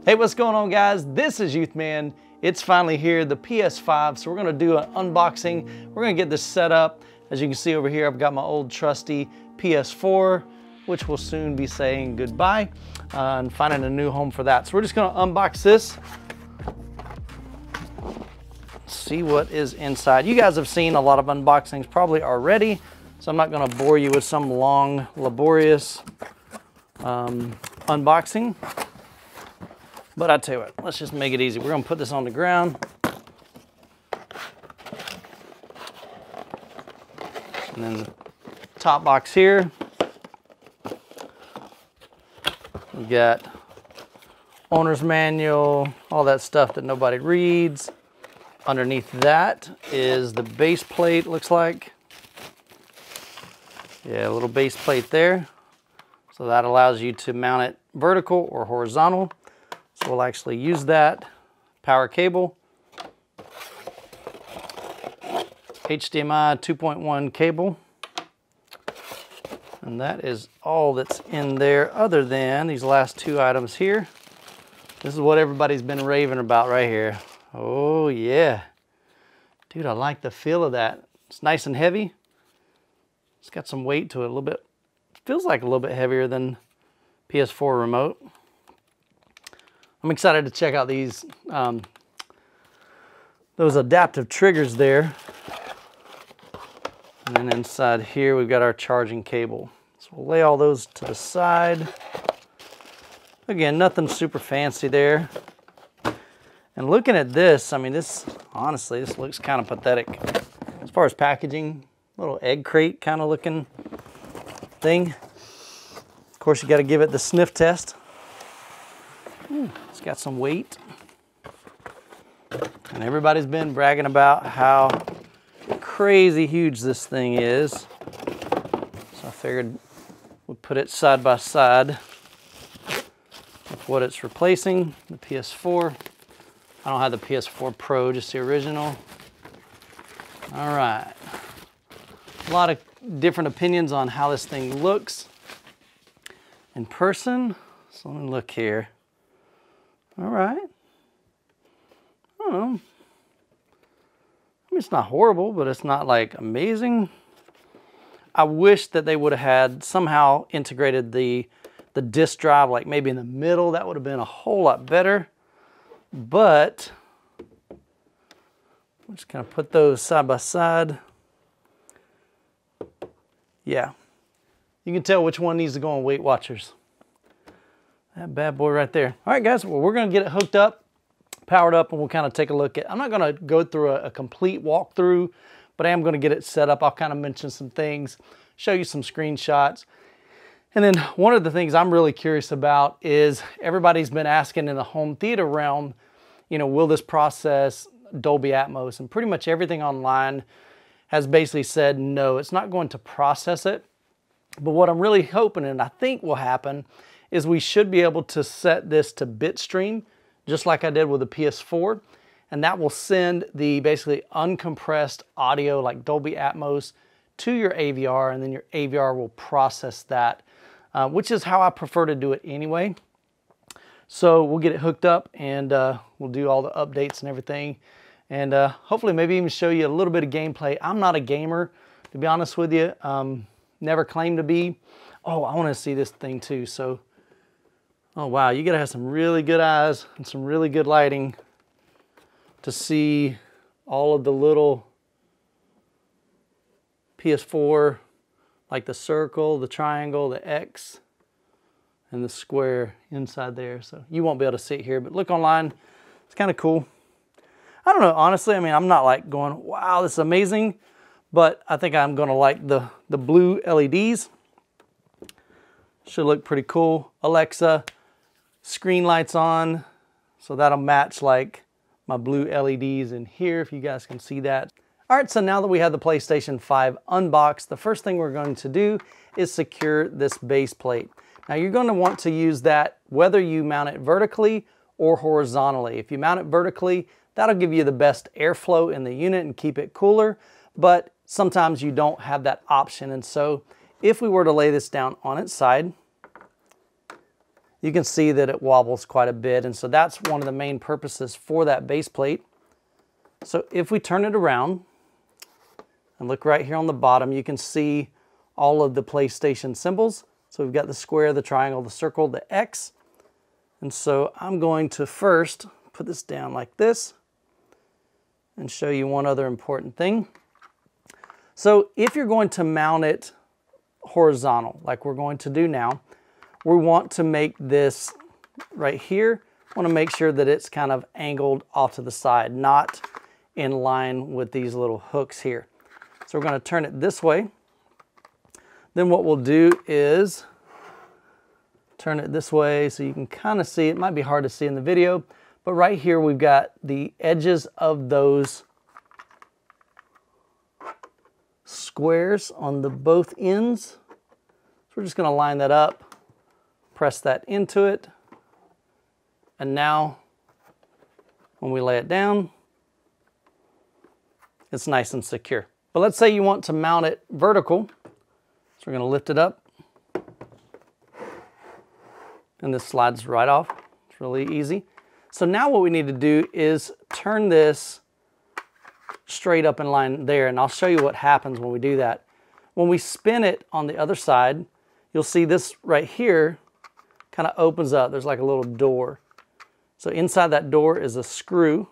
Hey, what's going on, guys? This is Youthman. It's finally here, the PS5. So we're gonna do an unboxing. We're gonna get this set up. As you can see over here, I've got my old trusty PS4, which will soon be saying goodbye and finding a new home for that. So we're just gonna unbox this. See what is inside. You guys have seen a lot of unboxings probably already, so I'm not gonna bore you with some long, laborious unboxing. But I tell you what, let's just make it easy. We're gonna put this on the ground. And then the top box here. We got owner's manual, all that stuff that nobody reads. Underneath that is the base plate, looks like. Yeah, a little base plate there. So that allows you to mount it vertical or horizontal. So we'll actually use that. Power cable. HDMI 2.1 cable. And that is all that's in there other than these last two items here. This is what everybody's been raving about right here. Oh yeah. Dude, I like the feel of that. It's nice and heavy. It's got some weight to it a little bit. It feels like a little bit heavier than PS4 remote. I'm excited to check out these, those adaptive triggers there. And then inside here, we've got our charging cable. So we'll lay all those to the side. Again, nothing super fancy there. And looking at this, I mean, this, honestly, this looks kind of pathetic. As far as packaging, little egg crate kind of looking thing. Of course, you got to give it the sniff test. It's got some weight. And everybody's been bragging about how crazy huge this thing is. So I figured we'd put it side by side with what it's replacing, the PS4. I don't have the PS4 Pro, just the original. All right. A lot of different opinions on how this thing looks in person. So let me look here. All right. I don't know. I mean, it's not horrible, but it's not like amazing. I wish that they would have had somehow integrated the disk drive, like maybe in the middle. That would have been a whole lot better. But I'm just gonna put those side by side. Yeah, you can tell which one needs to go on Weight Watchers. That bad boy right there. All right, guys, well, we're gonna get it hooked up, powered up, and we'll kind of take a look at, I'm not gonna go through a complete walkthrough, but I am gonna get it set up. I'll kind of mention some things, show you some screenshots. And then one of the things I'm really curious about is everybody's been asking in the home theater realm, you know, will this process Dolby Atmos? And pretty much everything online has basically said no, it's not going to process it. But what I'm really hoping and I think will happen is we should be able to set this to bitstream, just like I did with the PS4. And that will send the basically uncompressed audio like Dolby Atmos to your AVR, and then your AVR will process that, which is how I prefer to do it anyway. So we'll get it hooked up and we'll do all the updates and everything. And hopefully maybe even show you a little bit of gameplay. I'm not a gamer, to be honest with you. Never claimed to be. Oh, I want to see this thing too. So, oh wow, you gotta have some really good eyes and some really good lighting to see all of the little PS4, like the circle, the triangle, the X, and the square inside there. So you won't be able to see it here, but look online. It's kind of cool. I don't know, honestly, I mean, I'm not like going, wow, this is amazing, but I think I'm gonna like the blue LEDs. Should look pretty cool. Alexa, screen lights on, so that'll match like my blue LEDs in here, if you guys can see that. All right, so now that we have the PlayStation 5 unboxed, the first thing we're going to do is secure this base plate. Now you're going to want to use that whether you mount it vertically or horizontally. If you mount it vertically, that'll give you the best airflow in the unit and keep it cooler, but sometimes you don't have that option. And so if we were to lay this down on its side, you can see that it wobbles quite a bit. And so that's one of the main purposes for that base plate. So if we turn it around and look right here on the bottom, you can see all of the PlayStation symbols. So we've got the square, the triangle, the circle, the X. And so I'm going to first put this down like this and show you one other important thing. So if you're going to mount it horizontal, like we're going to do now, we want to make this right here, want to make sure that it's kind of angled off to the side, not in line with these little hooks here. So we're going to turn it this way. Then what we'll do is turn it this way so you can kind of see. It might be hard to see in the video, but right here we've got the edges of those squares on the both ends. So we're just going to line that up. Press that into it, and now when we lay it down, it's nice and secure. But let's say you want to mount it vertical, so we're going to lift it up, and this slides right off. It's really easy. So now what we need to do is turn this straight up in line there, and I'll show you what happens when we do that. When we spin it on the other side, you'll see this right here kind of opens up. There's like a little door. So inside that door is a screw.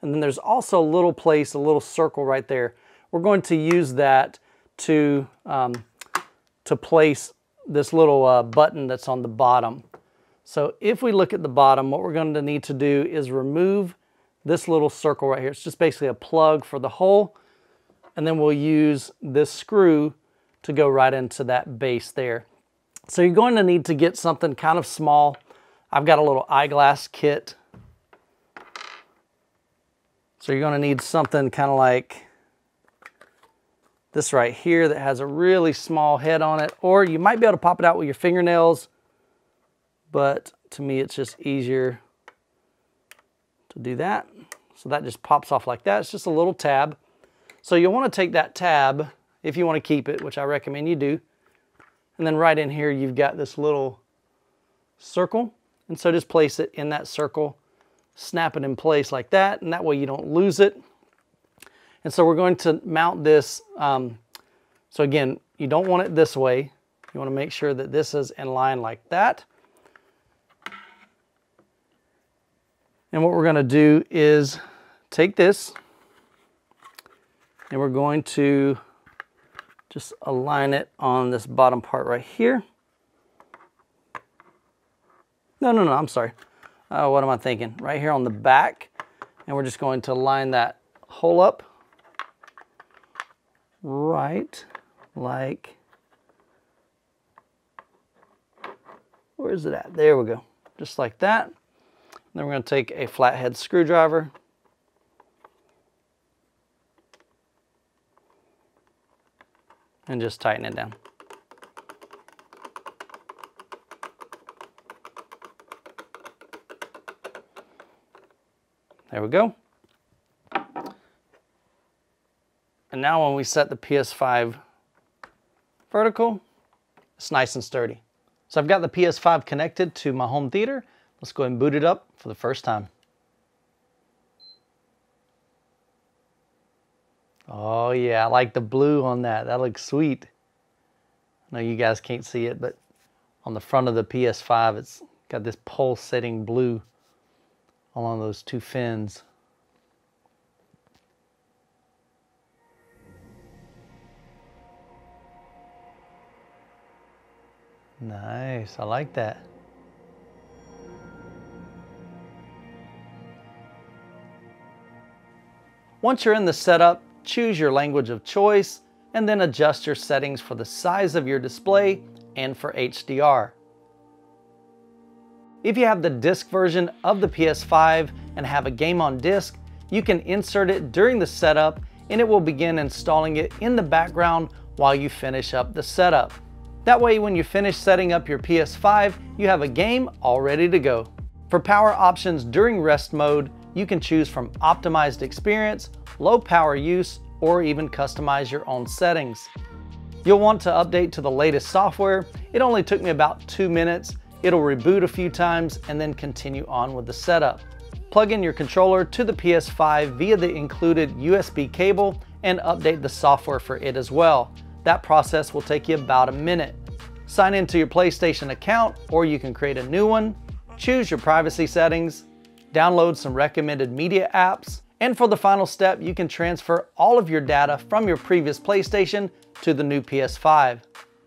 And then there's also a little place, a little circle right there. We're going to use that to place this little button that's on the bottom. So if we look at the bottom, what we're going to need to do is remove this little circle right here. It's just basically a plug for the hole. And then we'll use this screw to go right into that base there. So you're going to need to get something kind of small. I've got a little eyeglass kit. So you're going to need something kind of like this right here that has a really small head on it. Or you might be able to pop it out with your fingernails. But to me, it's just easier to do that. So that just pops off like that. It's just a little tab. So you'll want to take that tab, if you want to keep it, which I recommend you do. And then right in here, you've got this little circle. And so just place it in that circle, snap it in place like that, and that way you don't lose it. And so we're going to mount this. So again, you don't want it this way. You want to make sure that this is in line like that. And what we're going to do is take this, and we're going to just align it on this bottom part right here. No, I'm sorry. What am I thinking? Right here on the back. And we're just going to line that hole up right like, where is it at? There we go. Just like that. And then we're going to take a flathead screwdriver. And just tighten it down. There we go. And now when we set the PS5 vertical, it's nice and sturdy. So I've got the PS5 connected to my home theater. Let's go ahead and boot it up for the first time. Oh yeah, I like the blue on that. That looks sweet. I know you guys can't see it, but on the front of the PS5, it's got this pulsating blue along those two fins. Nice, I like that. Once you're in the setup, choose your language of choice and then adjust your settings for the size of your display and for HDR. If you have the disc version of the PS5 and have a game on disc, you can insert it during the setup and it will begin installing it in the background while you finish up the setup. That way, when you finish setting up your PS5, you have a game all ready to go. For power options during rest mode, you can choose from optimized experience, low power use, or even customize your own settings. You'll want to update to the latest software. It only took me about 2 minutes. it'll reboot a few times and then continue on with the setup. Plug in your controller to the PS5 via the included USB cable and update the software for it as well. That process will take you about a minute. Sign into your PlayStation account, or you can create a new one, choose your privacy settings, download some recommended media apps, and for the final step, you can transfer all of your data from your previous PlayStation to the new PS5.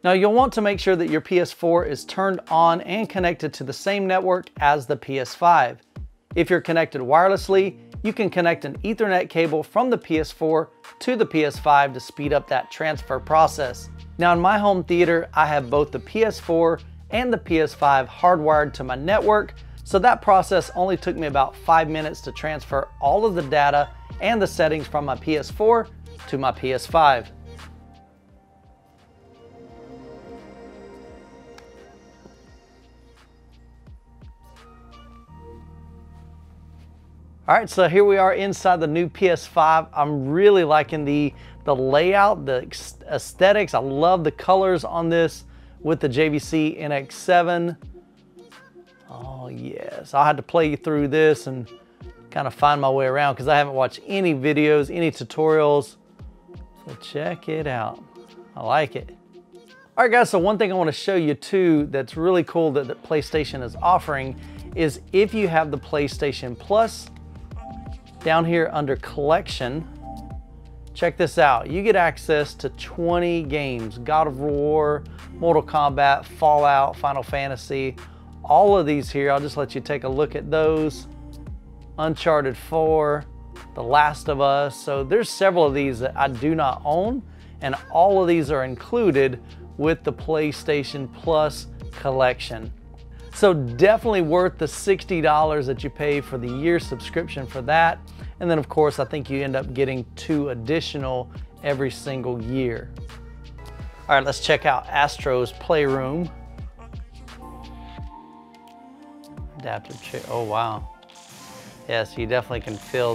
Now you'll want to make sure that your PS4 is turned on and connected to the same network as the PS5. If you're connected wirelessly, you can connect an Ethernet cable from the PS4 to the PS5 to speed up that transfer process. Now in my home theater, I have both the PS4 and the PS5 hardwired to my network, so that process only took me about 5 minutes to transfer all of the data and the settings from my PS4 to my PS5. All right, so here we are inside the new PS5. I'm really liking the layout, the aesthetics. I love the colors on this with the JVC NX7. Oh yes, I had to play through this and kind of find my way around because I haven't watched any videos, any tutorials. So check it out. I like it. All right guys, so one thing I want to show you too that's really cool that PlayStation is offering is if you have the PlayStation Plus, down here under collection, check this out. You get access to 20 games, God of War, Mortal Kombat, Fallout, Final Fantasy, all of these here. I'll just let you take a look at those. Uncharted 4, The Last of Us. So there's several of these that I do not own, and all of these are included with the PlayStation Plus collection. So definitely worth the $60 that you pay for the year subscription for that. And then of course, I think you end up getting 2 additional every single year. All right, let's check out Astro's Playroom. Adaptive chair, oh wow. Yes, you definitely can feel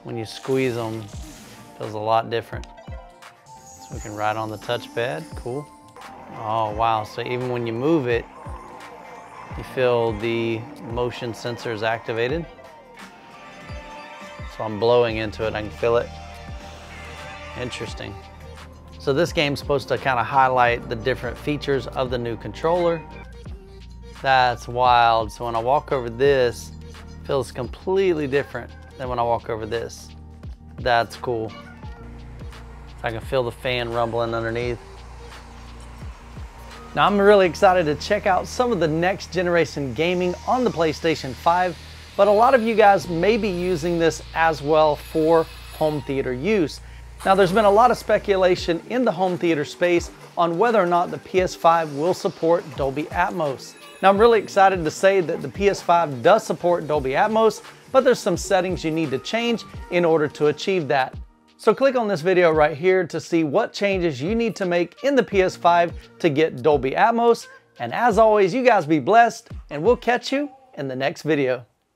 when you squeeze them, it feels a lot different. So we can ride on the touchpad, cool. Oh wow, so even when you move it, you feel the motion sensors activated. So I'm blowing into it, I can feel it. Interesting. So this game's supposed to kind of highlight the different features of the new controller. That's wild. So when I walk over this, it feels completely different than when I walk over this. That's cool. I can feel the fan rumbling underneath. Now I'm really excited to check out some of the next generation gaming on the PlayStation 5, but a lot of you guys may be using this as well for home theater use. Now there's been a lot of speculation in the home theater space on whether or not the PS5 will support Dolby Atmos. Now I'm really excited to say that the PS5 does support Dolby Atmos, but there's some settings you need to change in order to achieve that. So click on this video right here to see what changes you need to make in the PS5 to get Dolby Atmos. And as always, you guys be blessed, and we'll catch you in the next video.